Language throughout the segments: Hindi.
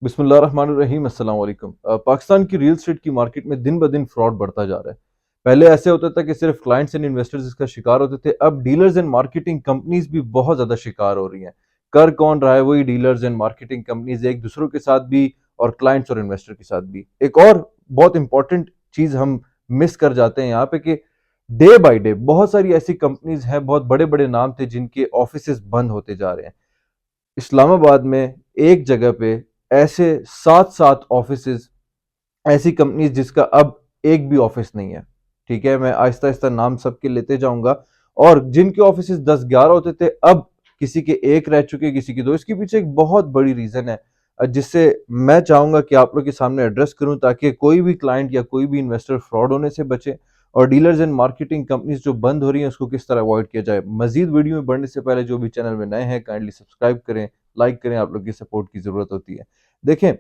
बिस्मिल्लाहिर्रहमानिर्रहीम अस्सलाम वालेकुम। पाकिस्तान की रियल एस्टेट की मार्केट में दिन ब दिन फ्रॉड बढ़ता जा रहा है। पहले ऐसे होता था कि सिर्फ क्लाइंट्स एंड इन्वेस्टर्स इसका शिकार होते थे, अब डीलर्स एंड मार्केटिंग कंपनीज भी बहुत ज़्यादा शिकार हो रही हैं। कर कौन रहा है? वही डीलर्स एंड मार्केटिंग कंपनीज, एक दूसरों के साथ भी और क्लाइंट्स और इन्वेस्टर के साथ भी। एक और बहुत इंपॉर्टेंट चीज़ हम मिस कर जाते हैं यहाँ पे कि डे बाय डे बहुत सारी ऐसी कंपनीज हैं, बहुत बड़े बड़े नाम थे जिनके ऑफिस बंद होते जा रहे हैं। इस्लामाबाद में एक जगह पे ऐसे 7-7 ऑफिसेज, ऐसी कंपनीज जिसका अब एक भी ऑफिस नहीं है। ठीक है, मैं आहिस्ता आहिस्ता नाम सबके लेते जाऊंगा। और जिनके ऑफिसेज 10-11 होते थे, अब किसी के एक रह चुके, किसी के दो। इसके पीछे एक बहुत बड़ी रीजन है, जिससे मैं चाहूंगा कि आप लोग के सामने एड्रेस करूं, ताकि कोई भी क्लाइंट या कोई भी इन्वेस्टर फ्रॉड होने से बचे। और डीलर्स एंड मार्केटिंग कंपनीज जो बंद हो रही हैं, उसको किस तरह अवॉइड किया जाए। मजीद वीडियो में बढ़ने से पहले जो भी चैनल में नए हैं, काइंडली सब्सक्राइब करें, लाइक करें। आप लोग की सपोर्ट की जरूरत होती है। देखें,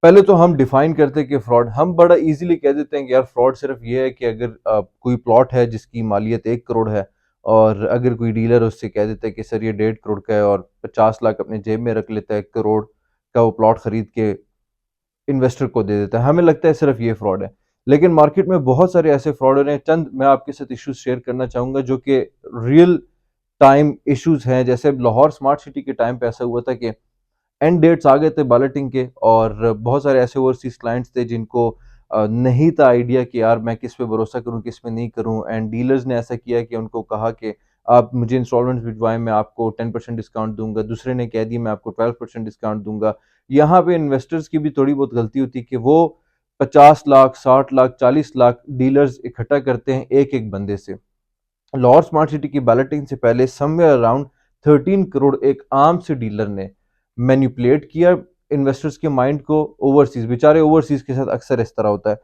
पहले तो हम डिफाइन करते हैं कि फ्रॉड, हम बड़ा इजीली कह देते हैं कि यार फ्रॉड सिर्फ ये है कि अगर कोई प्लॉट है जिसकी मालियत 1 करोड़ है, और अगर कोई डीलर उससे कह देता है कि सर ये 1.5 करोड़ का है, और 50 लाख अपने जेब में रख लेता है, 1 करोड़ का वो प्लॉट खरीद के इन्वेस्टर को दे देता है, हमें लगता है सिर्फ ये फ्रॉड है। लेकिन मार्केट में बहुत सारे ऐसे फ्रॉड हो रहे हैं। चंद मैं आपके साथ इश्यूज शेयर करना चाहूंगा जो कि रियल टाइम इश्यूज हैं। जैसे लाहौर स्मार्ट सिटी के टाइम पे ऐसा हुआ था कि एंड डेट्स आ गए थे बैलेटिंग के, और बहुत सारे ऐसे ओवरसीज क्लाइंट्स थे जिनको नहीं था आइडिया कि यार मैं किस पे भरोसा करूं, किस पे नहीं करूं। एंड डीलर्स ने ऐसा किया कि उनको कहा कि आप मुझे इंस्टॉलमेंट भिजवाएं, मैं आपको 10% डिस्काउंट दूंगा। दूसरे ने कह दिया मैं आपको 12% डिस्काउंट दूंगा। यहाँ पे इन्वेस्टर्स की भी थोड़ी बहुत गलती होती है कि वो 50 लाख, 60 लाख, 40 लाख डीलर्स इकट्ठा करते हैं एक एक बंदे से। लाहौर स्मार्ट सिटी की बैलेटिंग से पहले समवेयर अराउंड 13 करोड़ एक आम से डीलर ने मैनिपुलेट किया इन्वेस्टर्स के माइंड को। ओवरसीज, बेचारे ओवरसीज के साथ अक्सर इस तरह होता है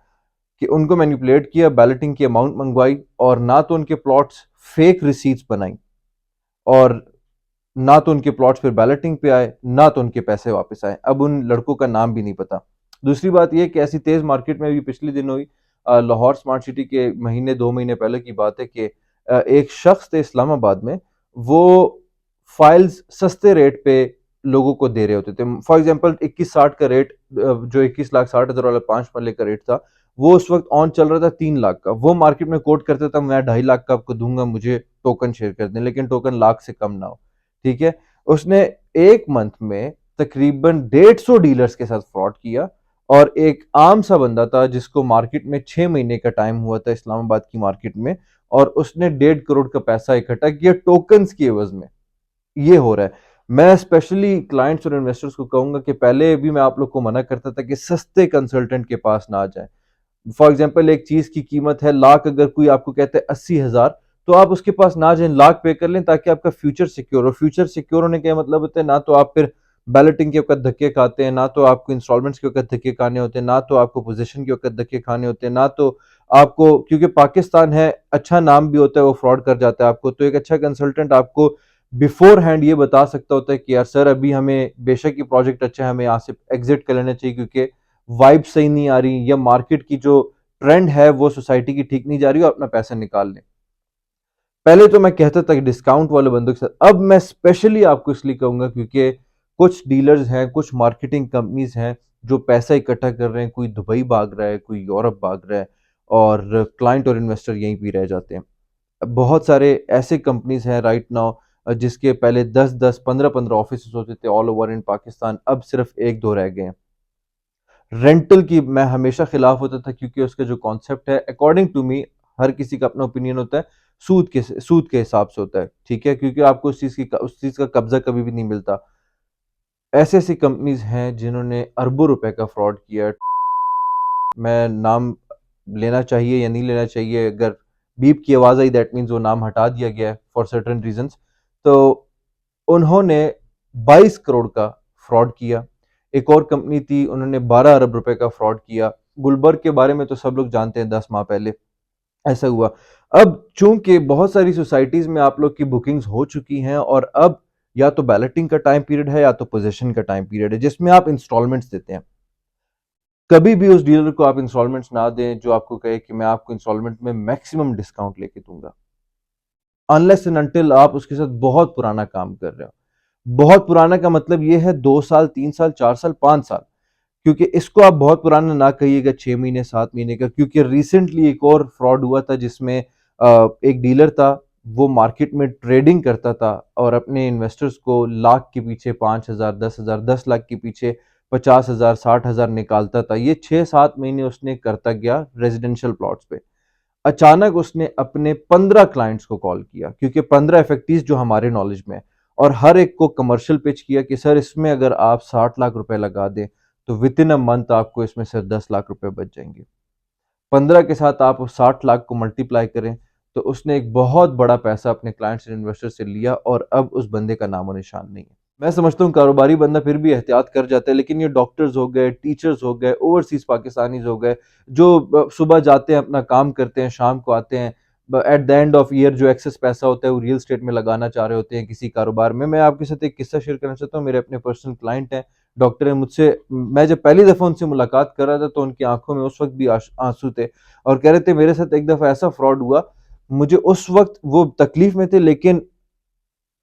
कि उनको मैनिपुलेट किया, बैलेटिंग की अमाउंट मंगवाई, और ना तो उनके प्लॉट्स फेक रिसीट्स बनाई, और ना तो उनके प्लॉट्स फिर बैलेटिंग पे आए, ना तो उनके पैसे वापस आए। अब उन लड़कों का नाम भी नहीं पता। दूसरी बात यह कि ऐसी तेज मार्केट में भी पिछले दिन हुई। लाहौर स्मार्ट सिटी के महीने 2 महीने पहले की बात है कि एक शख्स थे इस्लामाबाद में, वो फाइल्स सस्ते रेट पे लोगों को दे रहे होते थे। फॉर एग्जांपल 2160 का रेट, जो 21,60,000 वाला 5 मरले का रेट था, वो उस वक्त ऑन चल रहा था 3 लाख का। वो मार्केट में कोट करता था मैं 2.5 लाख का आपको दूंगा, मुझे टोकन शेयर कर दें, लेकिन टोकन लाख से कम ना हो। ठीक है, उसने एक मंथ में तकरीबन 150 डीलर्स के साथ फ्रॉड किया। और एक आम सा बंदा था जिसको मार्केट में 6 महीने का टाइम हुआ था इस्लामाबाद की मार्केट में, और उसने 1.5 करोड़ का पैसा इकट्ठा किया टोकन्स की एवज में। ये हो रहा है। मैं स्पेशली क्लाइंट्स और इन्वेस्टर्स को कहूंगा कि पहले भी मैं आप लोग को मना करता था कि सस्ते कंसल्टेंट के पास ना जाएं। फॉर एग्जाम्पल, एक चीज की कीमत है लाख, अगर कोई आपको कहता है 80,000, तो आप उसके पास ना जाएं, लाख पे कर लें, ताकि आपका फ्यूचर सिक्योर हो। फ्यूचर सिक्योर होने का मतलब होता है ना तो आप फिर बैलेटिंग के वक्त धक्के खाते हैं, ना तो आपको इंस्टॉलमेंट्स के वक्त धक्के खाने होते हैं, ना तो आपको पोजीशन के वक्त धक्के खाने होते हैं, ना तो आपको, क्योंकि पाकिस्तान है, अच्छा नाम भी होता है, वो फ्रॉड कर जाता है आपको। तो एक अच्छा कंसल्टेंट आपको बिफोर हैंड ये बता सकता होता है कि यार सर, अभी हमें बेशक ये प्रोजेक्ट अच्छा है, हमें यहाँ से एग्जिट कर लेना चाहिए, क्योंकि वाइब सही नहीं आ रही, या मार्केट की जो ट्रेंड है वो सोसाइटी की ठीक नहीं जा रही, और अपना पैसा निकाल लें। पहले तो मैं कहता था कि डिस्काउंट वाले बंदों के साथ, अब मैं स्पेशली आपको इसलिए कहूंगा क्योंकि कुछ डीलर्स हैं, कुछ मार्केटिंग कंपनीज हैं जो पैसा इकट्ठा कर रहे हैं। कोई दुबई भाग रहा है, कोई यूरोप भाग रहा है, और क्लाइंट और इन्वेस्टर यहीं भी रह जाते हैं। बहुत सारे ऐसे कंपनीज हैं राइट नाउ जिसके पहले 10-10, 15-15 ऑफिस होते थे ऑल ओवर इन पाकिस्तान, अब सिर्फ 1-2 रह गए हैं। रेंटल की मैं हमेशा खिलाफ होता था, क्योंकि उसका जो कॉन्सेप्ट है, अकॉर्डिंग टू मी, हर किसी का अपना ओपिनियन होता है, सूद के हिसाब से होता है। ठीक है, क्योंकि आपको उस चीज का कब्जा कभी भी नहीं मिलता। ऐसी ऐसी कंपनीज हैं जिन्होंने अरबों रुपए का फ्रॉड किया। मैं नाम लेना चाहिए या नहीं लेना चाहिए? अगर बीप की आवाज आई, दैट मीन्स वो नाम हटा दिया गया है फॉर सर्टेन रीजंस। तो उन्होंने 22 करोड़ का फ्रॉड किया। एक और कंपनी थी, उन्होंने 12 अरब रुपए का फ्रॉड किया। गुलबर्ग के बारे में तो सब लोग जानते हैं, 10 माह पहले ऐसा हुआ। अब चूंकि बहुत सारी सोसाइटीज में आप लोग की बुकिंग्स हो चुकी हैं, और अब या तो बैलेटिंग का टाइम पीरियड है, या तो पोजीशन का टाइम पीरियड है, जिसमें आप इंस्टॉलमेंट्स देते हैं। कभी भी उस डीलर को आप इंस्टॉलमेंट्स ना दें जो आपको कहे कि मैं आपको इंस्टॉलमेंट में मैक्सिमम डिस्काउंट लेके दूंगा, अनलेस एंड अनटिल आप उसके साथ बहुत पुराना काम कर रहे हो। बहुत पुराना का मतलब ये है 2 साल, 3 साल, 4 साल, 5 साल। क्योंकि इसको आप बहुत पुराना ना कहिएगा 6 महीने, 7 महीने का, क्योंकि रिसेंटली एक और फ्रॉड हुआ था जिसमें एक डीलर था, वो मार्केट में ट्रेडिंग करता था और अपने इन्वेस्टर्स को लाख के पीछे 5,000, 10,000, 10 लाख के पीछे 50,000, 60,000 निकालता था। ये 6-7 महीने उसने करता गया रेजिडेंशियल प्लॉट्स पे। अचानक उसने अपने 15 क्लाइंट्स को कॉल किया, क्योंकि 15 एफएक्टीज जो हमारे नॉलेज में है, और हर एक को कमर्शियल पिच किया कि सर इसमें अगर आप 60 लाख रुपए लगा दें तो विद इन अ मंथ आपको इसमें से 10 लाख रुपए बच जाएंगे। 15 के साथ आप उस 60 लाख को मल्टीप्लाई करें तो उसने एक बहुत बड़ा पैसा अपने क्लाइंट्स एंड इन्वेस्टर से लिया और अब उस बंदे का नामो निशान नहीं है। मैं समझता हूँ कारोबारी बंदा फिर भी एहतियात कर जाता है, लेकिन ये डॉक्टर्स हो गए, टीचर्स हो गए, ओवरसीज पाकिस्तानीज हो गए, जो सुबह जाते हैं अपना काम करते हैं, शाम को आते हैं, at the end of year जो एक्सेस पैसा होता है वो रियल स्टेट में लगाना चाह रहे होते हैं किसी कारोबार में। मैं आपके साथ एक किस्सा शेयर करना चाहता हूँ। मेरे अपने पर्सनल क्लाइंट हैं, डॉक्टर है। मुझसे मैं जब पहली दफा उनसे मुलाकात कर रहा था तो उनकी आंखों में उस वक्त भी आंसू थे और कह रहे थे मेरे साथ एक दफा ऐसा फ्रॉड हुआ, मुझे उस वक्त वो तकलीफ में थे लेकिन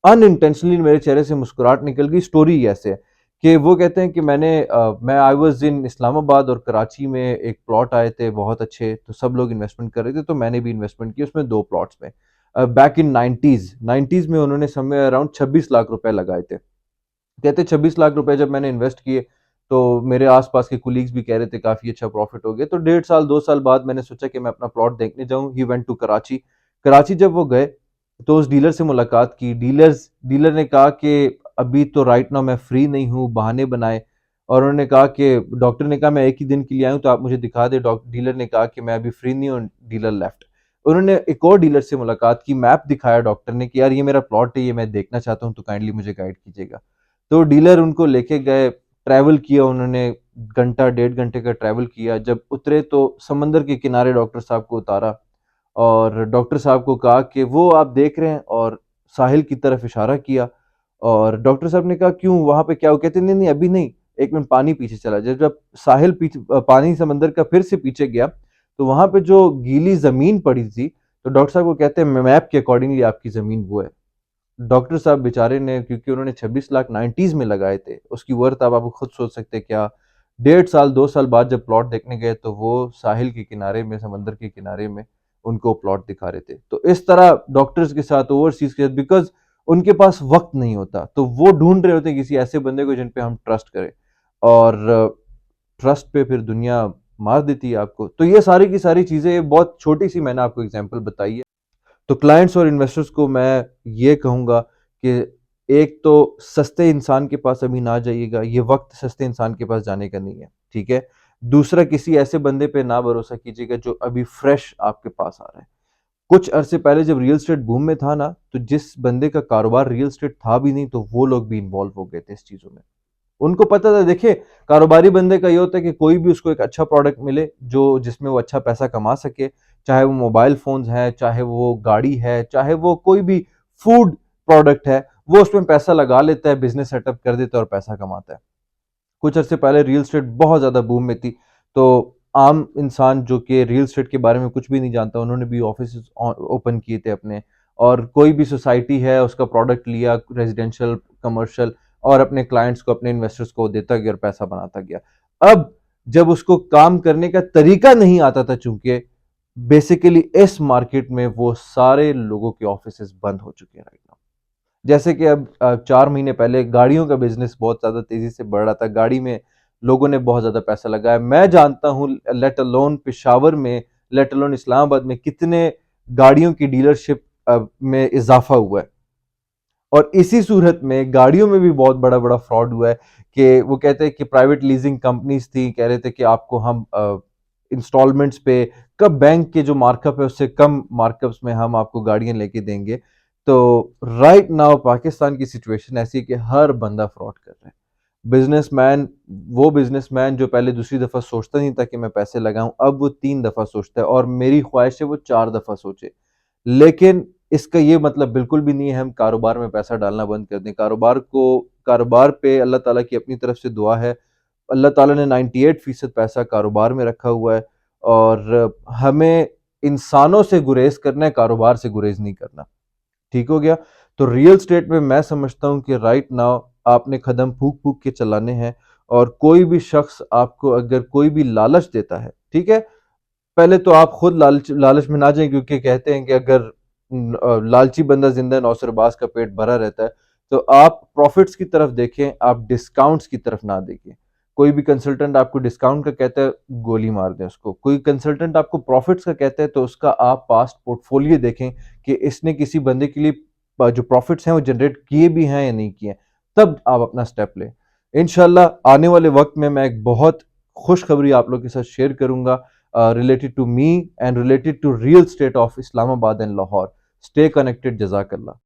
अनइंटेंशनली मेरे चेहरे से मुस्कुराहट निकल गई। स्टोरी ऐसे है कि वो कहते हैं कि मैं आई वाज इन इस्लामाबाद और कराची में एक प्लॉट आए थे बहुत अच्छे, तो सब लोग इन्वेस्टमेंट कर रहे थे तो मैंने भी इन्वेस्टमेंट की उसमें 2 प्लॉट्स में। बैक इन 90s में उन्होंने समय अराउंड 26 लाख रुपए लगाए थे। कहते 26 लाख रुपए जब मैंने इन्वेस्ट किए तो मेरे आसपास के कुलीग्स भी कह रहे थे काफी अच्छा प्रॉफिट हो गया। तो 1.5 साल 2 साल बाद मैंने सोचा कि मैं अपना प्लॉट देखने जाऊं। He went to Karachi. Karachi जब वो गए तो उस डीलर से मुलाकात की। डीलर ने कहा कि अभी तो राइट नाउ मैं फ्री नहीं हूँ, बहाने बनाए। और उन्होंने कहा कि डॉक्टर ने कहा मैं एक ही दिन के लिए आया हूँ तो आप मुझे दिखा दे। डीलर ने कहा कि मैं अभी फ्री नहीं हूँ। Dealer left. उन्होंने एक और डीलर से मुलाकात की, मैप दिखाया डॉक्टर ने कि यार ये मेरा प्लॉट है, ये मैं देखना चाहता हूँ तो काइंडली मुझे गाइड कीजिएगा। तो डीलर उनको लेके गए, ट्रैवल किया उन्होंने, घंटा 1.5 घंटे का ट्रैवल किया। जब उतरे तो समंदर के किनारे डॉक्टर साहब को उतारा और डॉक्टर साहब को कहा कि वो आप देख रहे हैं, और साहिल की तरफ इशारा किया। और डॉक्टर साहब ने कहा क्यों, वहां पे क्या हो? कहते नहीं नहीं अभी नहीं, एक मिनट पानी पीछे चला जाए। जब साहिल पीछे पानी समंदर का फिर से पीछे गया तो वहां पे जो गीली जमीन पड़ी थी, तो डॉक्टर साहब को कहते हैं मैप के अकॉर्डिंगली आपकी जमीन वो है। डॉक्टर साहब बेचारे ने, क्योंकि उन्होंने 26 लाख 90s में लगाए थे, उसकी वर्थ आप खुद सोच सकते हैं क्या। 1.5 साल 2 साल बाद जब प्लॉट देखने गए तो वो साहिल के किनारे में, समंदर के किनारे में उनको प्लॉट दिखा रहे थे। तो इस तरह डॉक्टर्स के साथ, ओवरसीज के साथ, बिकॉज उनके पास वक्त नहीं होता तो वो ढूंढ रहे होते हैं किसी ऐसे बंदे को जिन पे हम ट्रस्ट करें, और ट्रस्ट पे फिर दुनिया मार देती है आपको। तो ये सारी की सारी चीजें, बहुत छोटी सी मैंने आपको एग्जांपल बताई है। तो क्लाइंट्स और इन्वेस्टर्स को मैं ये कहूँगा कि एक तो सस्ते इंसान के पास अभी ना जाइएगा, ये वक्त सस्ते इंसान के पास जाने का नहीं है, ठीक है। दूसरा, किसी ऐसे बंदे पे ना भरोसा कीजिएगा जो अभी फ्रेश आपके पास आ रहा है। कुछ अरसे पहले जब रियल एस्टेट बूम में था ना, तो जिस बंदे का कारोबार रियल एस्टेट था भी नहीं तो वो लोग भी इन्वॉल्व हो गए थे इस चीजों में। उनको पता था। देखिए, कारोबारी बंदे का ये होता है कि कोई भी उसको एक अच्छा प्रोडक्ट मिले जो जिसमें वो अच्छा पैसा कमा सके, चाहे वो मोबाइल फोन्स है, चाहे वो गाड़ी है, चाहे वो कोई भी फूड प्रोडक्ट है, वो उसमें पैसा लगा लेता है, बिजनेस सेटअप कर देता है और पैसा कमाता है। कुछ अर्से पहले रियल एस्टेट बहुत ज़्यादा बूम में थी, तो आम इंसान जो कि रियल एस्टेट के बारे में कुछ भी नहीं जानता, उन्होंने भी ऑफिस ओपन किए थे अपने, और कोई भी सोसाइटी है उसका प्रोडक्ट लिया, रेजिडेंशियल, कमर्शियल, और अपने क्लाइंट्स को, अपने इन्वेस्टर्स को देता गया और पैसा बनाता गया। अब जब उसको काम करने का तरीका नहीं आता था, चूंकि बेसिकली इस मार्केट में वो सारे लोगों के ऑफिसेज बंद हो चुके हैं राइट नाउ। जैसे कि अब 4 महीने पहले गाड़ियों का बिजनेस बहुत ज्यादा तेजी से बढ़ रहा था, गाड़ी में लोगों ने बहुत ज्यादा पैसा लगाया। मैं जानता हूँ लेट अलोन पेशावर में, लेट अलोन इस्लामाबाद में कितने गाड़ियों की डीलरशिप में इजाफा हुआ है। और इसी सूरत में गाड़ियों में भी बहुत बड़ा बड़ा फ्रॉड हुआ है कि वो कहते हैं कि प्राइवेट लीजिंग कंपनीज थी, कह रहे थे कि आपको हम इंस्टॉलमेंट्स पे, कब बैंक के जो मार्कअप है उससे कम मार्कअप्स में हम आपको गाड़ियां लेके देंगे। तो राइट नाउ पाकिस्तान की सिचुएशन ऐसी है कि हर बंदा फ्रॉड कर रहा है। बिजनेसमैन, वो बिजनेसमैन जो पहले दूसरी दफा सोचता नहीं था कि मैं पैसे लगाऊं, अब वो 3 दफा सोचता है, और मेरी ख्वाहिश है वो 4 दफा सोचे। लेकिन इसका ये मतलब बिल्कुल भी नहीं है हम कारोबार में पैसा डालना बंद कर दें। कारोबार पे अल्लाह ताला की अपनी तरफ से दुआ है। अल्लाह ताला ने 98% पैसा कारोबार में रखा हुआ है, और हमें इंसानों से गुरेज करना है, कारोबार से गुरेज नहीं करना। ठीक हो गया। तो रियल स्टेट में मैं समझता हूँ कि राइट नाउ आपने कदम फूक फूक के चलाने हैं, और कोई भी शख्स आपको अगर कोई भी लालच देता है, ठीक है, पहले तो आप खुद लालच लालच में ना जाएं, क्योंकि कहते हैं कि अगर लालची बंदा जिंदा है, नौसरबाज का पेट भरा रहता है। तो आप प्रॉफिट्स की तरफ देखें, आप डिस्काउंट्स की तरफ ना देखें। कोई भी कंसल्टेंट आपको डिस्काउंट का कहता है, गोली मार दें उसको। कोई कंसल्टेंट आपको प्रॉफिट्स का कहता है, तो उसका आप पास्ट पोर्टफोलियो देखें कि इसने किसी बंदे के लिए जो प्रॉफिट्स हैं वो जनरेट किए भी हैं या नहीं किए, तब आप अपना स्टेप लें। इंशाल्लाह आने वाले वक्त में मैं एक बहुत खुशखबरी आप लोग के साथ शेयर करूंगा, related to me and related to real estate of Islamabad and Lahore. Stay connected. Jazakallah.